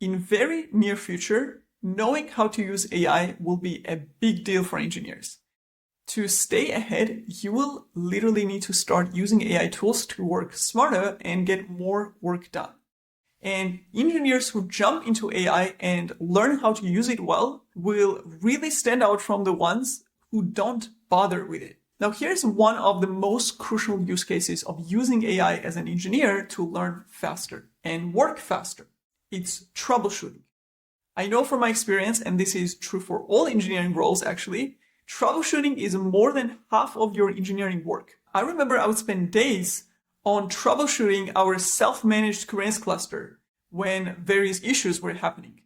In very near future, knowing how to use AI will be a big deal for engineers. To stay ahead, you will literally need to start using AI tools to work smarter and get more work done. And engineers who jump into AI and learn how to use it well will really stand out from the ones who don't bother with it. Now, here's one of the most crucial use cases of using AI as an engineer to learn faster and work faster. It's troubleshooting. I know from my experience, and this is true for all engineering roles actually, troubleshooting is more than half of your engineering work. I remember I would spend days on troubleshooting our self-managed Kubernetes cluster when various issues were happening,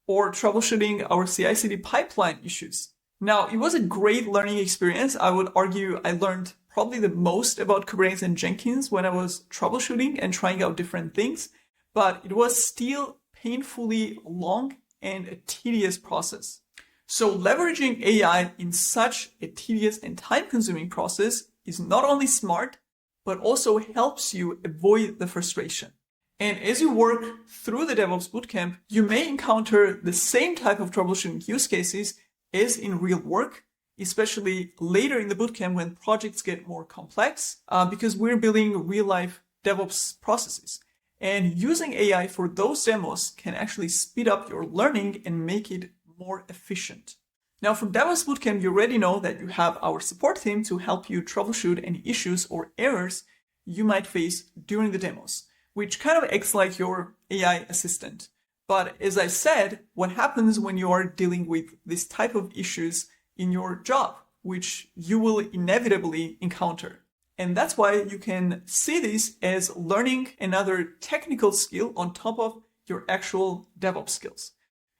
or troubleshooting our CI/CD pipeline issues. Now, it was a great learning experience. I would argue I learned probably the most about Kubernetes and Jenkins when I was troubleshooting and trying out different things, but it was still painfully long and a tedious process. So leveraging AI in such a tedious and time-consuming process is not only smart, but also helps you avoid the frustration. And as you work through the DevOps Bootcamp, you may encounter the same type of troubleshooting use cases as in real work, especially later in the bootcamp when projects get more complex, because we're building real-life DevOps processes. And using AI for those demos can actually speed up your learning and make it more efficient. Now, from DevOps Bootcamp, you already know that you have our support team to help you troubleshoot any issues or errors you might face during the demos, which kind of acts like your AI assistant. But as I said, what happens when you are dealing with this type of issues in your job, which you will inevitably encounter? And that's why you can see this as learning another technical skill on top of your actual DevOps skills.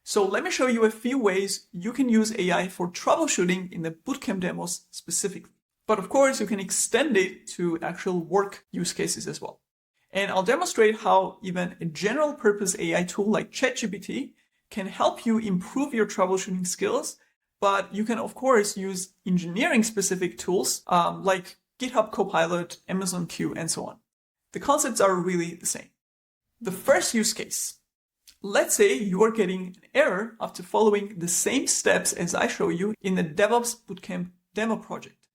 So let me show you a few ways you can use AI for troubleshooting in the bootcamp demos specifically. But of course, you can extend it to actual work use cases as well. And I'll demonstrate how even a general purpose AI tool like ChatGPT can help you improve your troubleshooting skills. But you can, of course, use engineering specific tools like GitHub Copilot, Amazon Q, and so on. The concepts are really the same. The first use case. Let's say you are getting an error after following the same steps as I show you in the DevOps Bootcamp demo project.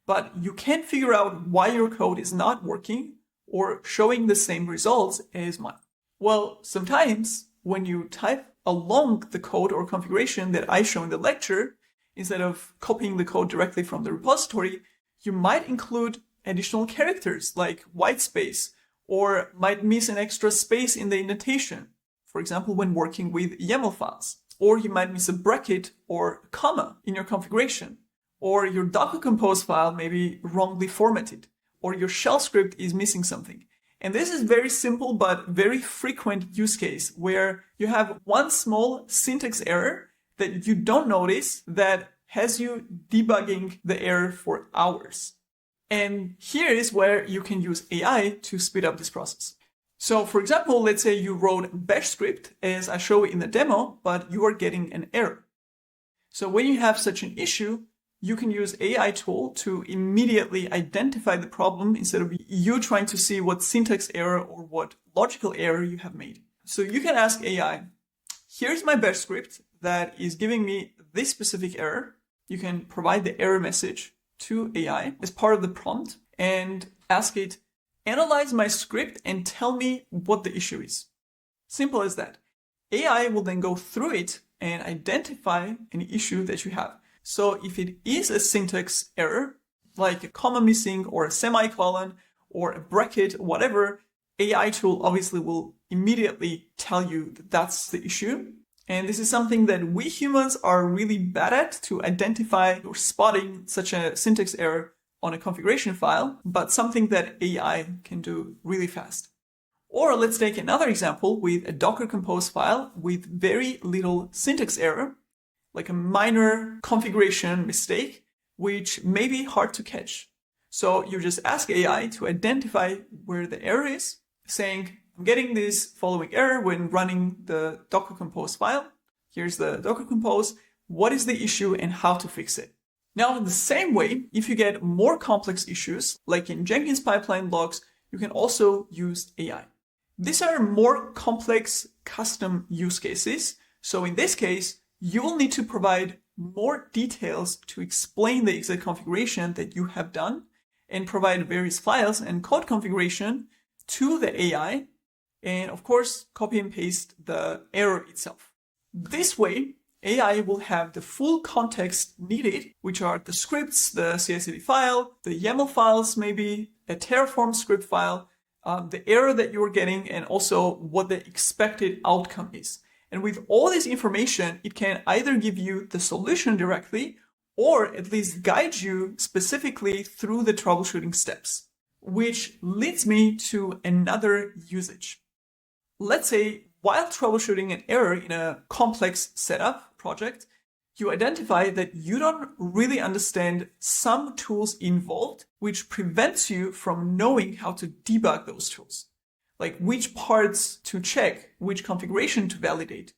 But you can't figure out why your code is not working or showing the same results as mine. Well, sometimes when you type along the code or configuration that I show in the lecture, instead of copying the code directly from the repository, you might include additional characters like white space, or might miss an extra space in the indentation, for example, when working with YAML files. Or you might miss a bracket or a comma in your configuration, or your Docker Compose file may be wrongly formatted, or your shell script is missing something. And this is very simple but very frequent use case where you have one small syntax error that you don't notice that has you debugging the error for hours. And here is where you can use AI to speed up this process. So for example, let's say you wrote a bash script as I show in the demo, but you are getting an error. So when you have such an issue, you can use AI tool to immediately identify the problem instead of you trying to see what syntax error or what logical error you have made. So you can ask AI, here's my bash script that is giving me this specific error. You can provide the error message to AI as part of the prompt and ask it, analyze my script and tell me what the issue is. Simple as that. AI will then go through it and identify any issue that you have. So if it is a syntax error, like a comma missing or a semicolon or a bracket, whatever, AI tool obviously will immediately tell you that that's the issue. And this is something that we humans are really bad at, to identify or spotting such a syntax error on a configuration file, but something that AI can do really fast. Or let's take another example with a Docker Compose file with very little syntax error, like a minor configuration mistake, which may be hard to catch. So you just ask AI to identify where the error is, saying, I'm getting this following error when running the Docker Compose file. Here's the Docker Compose. What is the issue and how to fix it? Now, in the same way, if you get more complex issues, like in Jenkins pipeline logs, you can also use AI. These are more complex custom use cases. So in this case, you will need to provide more details to explain the exact configuration that you have done and provide various files and code configuration to the AI, and of course, copy and paste the error itself. This way, AI will have the full context needed, which are the scripts, the CI/CD file, the YAML files, maybe a Terraform script file, the error that you are getting, and also what the expected outcome is. And with all this information, it can either give you the solution directly or at least guide you specifically through the troubleshooting steps, which leads me to another usage. Let's say while troubleshooting an error in a complex setup project, you identify that you don't really understand some tools involved, which prevents you from knowing how to debug those tools. Like which parts to check, which configuration to validate,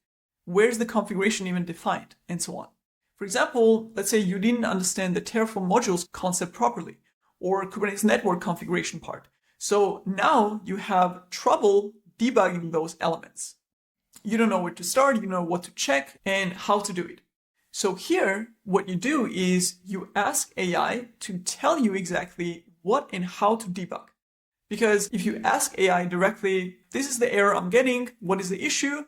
where's the configuration even defined, and so on. For example, let's say you didn't understand the Terraform modules concept properly, or Kubernetes network configuration part. So now you have trouble debugging those elements. You don't know where to start, you don't know what to check, and how to do it. So here, what you do is you ask AI to tell you exactly what and how to debug. Because if you ask AI directly, this is the error I'm getting, what is the issue?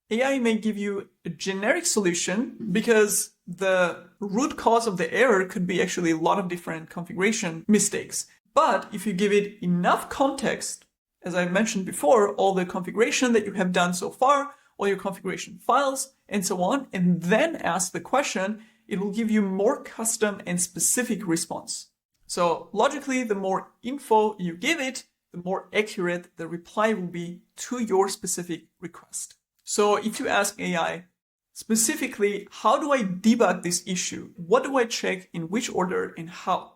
AI may give you a generic solution because the root cause of the error could be actually a lot of different configuration mistakes. But if you give it enough context, as I mentioned before, all the configuration that you have done so far, all your configuration files, and so on, and then ask the question, it will give you more custom and specific response. So logically, the more info you give it, the more accurate the reply will be to your specific request. So if you ask AI, specifically, how do I debug this issue? What do I check in which order and how?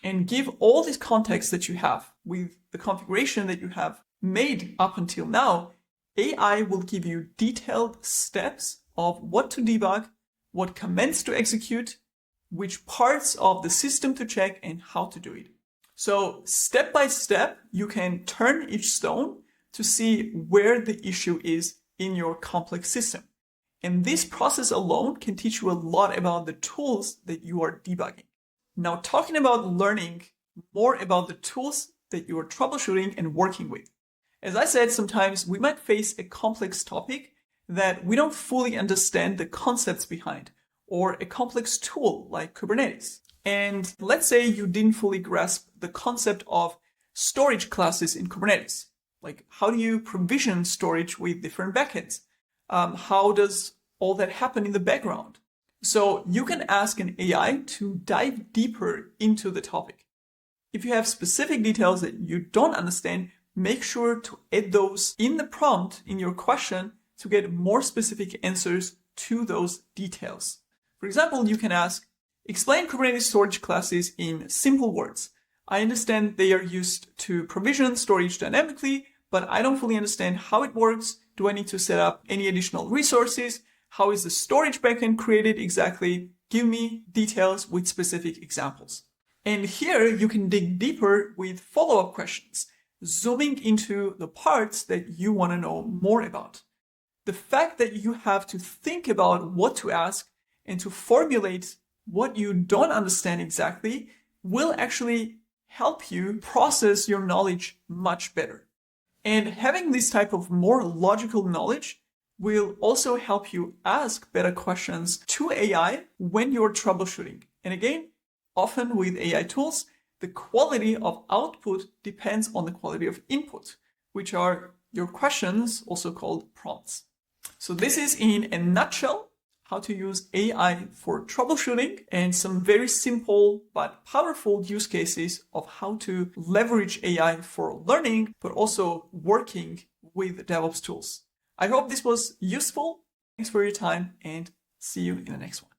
And give all this context that you have with the configuration that you have made up until now, AI will give you detailed steps of what to debug, what commands to execute, which parts of the system to check, and how to do it. So step by step, you can turn each stone to see where the issue is in your complex system. And this process alone can teach you a lot about the tools that you are debugging. Now, talking about learning more about the tools that you are troubleshooting and working with. As I said, sometimes we might face a complex topic that we don't fully understand the concepts behind, or a complex tool like Kubernetes. And let's say you didn't fully grasp the concept of storage classes in Kubernetes. Like, how do you provision storage with different backends? How does all that happen in the background? So you can ask an AI to dive deeper into the topic. If you have specific details that you don't understand, make sure to add those in the prompt in your question to get more specific answers to those details. For example, you can ask, explain Kubernetes storage classes in simple words. I understand they are used to provision storage dynamically, but I don't fully understand how it works. Do I need to set up any additional resources? How is the storage backend created exactly? Give me details with specific examples. And here you can dig deeper with follow-up questions, zooming into the parts that you want to know more about. The fact that you have to think about what to ask and to formulate what you don't understand exactly will actually help you process your knowledge much better. And having this type of more logical knowledge will also help you ask better questions to AI when you're troubleshooting. And again, often with AI tools, the quality of output depends on the quality of input, which are your questions, also called prompts. So this is in a nutshell how to use AI for troubleshooting and some very simple but powerful use cases of how to leverage AI for learning, but also working with DevOps tools. I hope this was useful. Thanks for your time and see you in the next one.